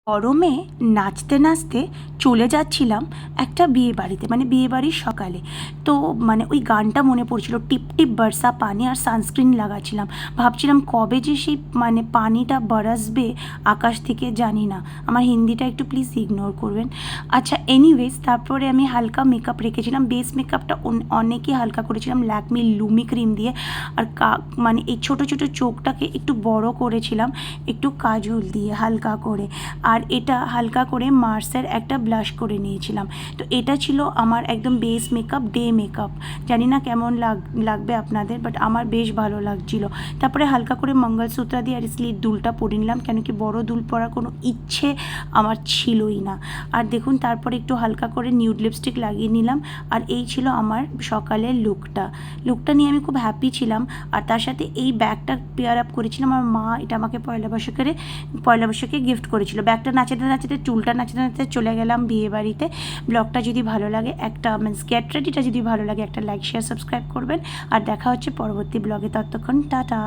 গরমে নাচতে নাচতে চলে যাচ্ছিলাম একটা বিয়ে বাড়িতে, মানে বিয়ে বাড়ির সকালে। তো মানে ওই গানটা মনে পড়ছিল, টিপ টিপ বর্ষা পানি, আর সানস্ক্রিন লাগাচ্ছিলাম। ভাবছিলাম কবে যে সেই মানে পানিটা বরসবে আকাশ থেকে, জানি না। আমার হিন্দিটা একটু প্লিজ ইগনোর করবেন। আচ্ছা, এনিওয়েজ, তারপরে আমি হালকা মেকআপ রেখেছিলাম। বেস মেকআপটা অনেকই হালকা করেছিলাম ল্যাকমি লুমি ক্রিম দিয়ে। আর মানে এই ছোটো ছোটো চোখটাকে একটু বড় করেছিলাম একটু কাজল দিয়ে হালকা করে। আর এটা হালকা করে মার্সের একটা ব্লাশ করে নিয়েছিলাম। তো এটা ছিল আমার একদম বেস মেকআপ, ডে মেকআপ। জানি না কেমন লাগবে আপনাদের, বাট আমার বেশ ভালো লাগছিল। তারপরে হালকা করে মঙ্গলসূত্র দিয়ে আর স্লিট দুলটা পরে নিলাম, কেন কি বড় দুল পরার কোনো ইচ্ছে আমার ছিলই না। আর দেখুন, তারপরে একটু হালকা করে নিউড লিপস্টিক লাগিয়ে নিলাম। আর এই ছিল আমার সকালের লুকটা নিয়ে আমি খুব হ্যাপি ছিলাম। আর তার সাথে এই ব্যাগটা পেয়ার আপ করেছিলাম। আমার মা এটা আমাকে পয়লা বৈশাখে গিফট করেছিল। ব্যাগটা নাচাতে নাচাতে, চুলটা নাচাতে নাচাতে চলে গেলাম বিয়ে বাড়িতে। ব্লগটা যদি ভালো লাগে, একটা মিন্স গেট রেডিটা যদি ভালো লাগে, একটা লাইক শেয়ার সাবস্ক্রাইব করবেন। আর দেখা হচ্ছে পরবর্তী ব্লগে। ততক্ষণ টাটা।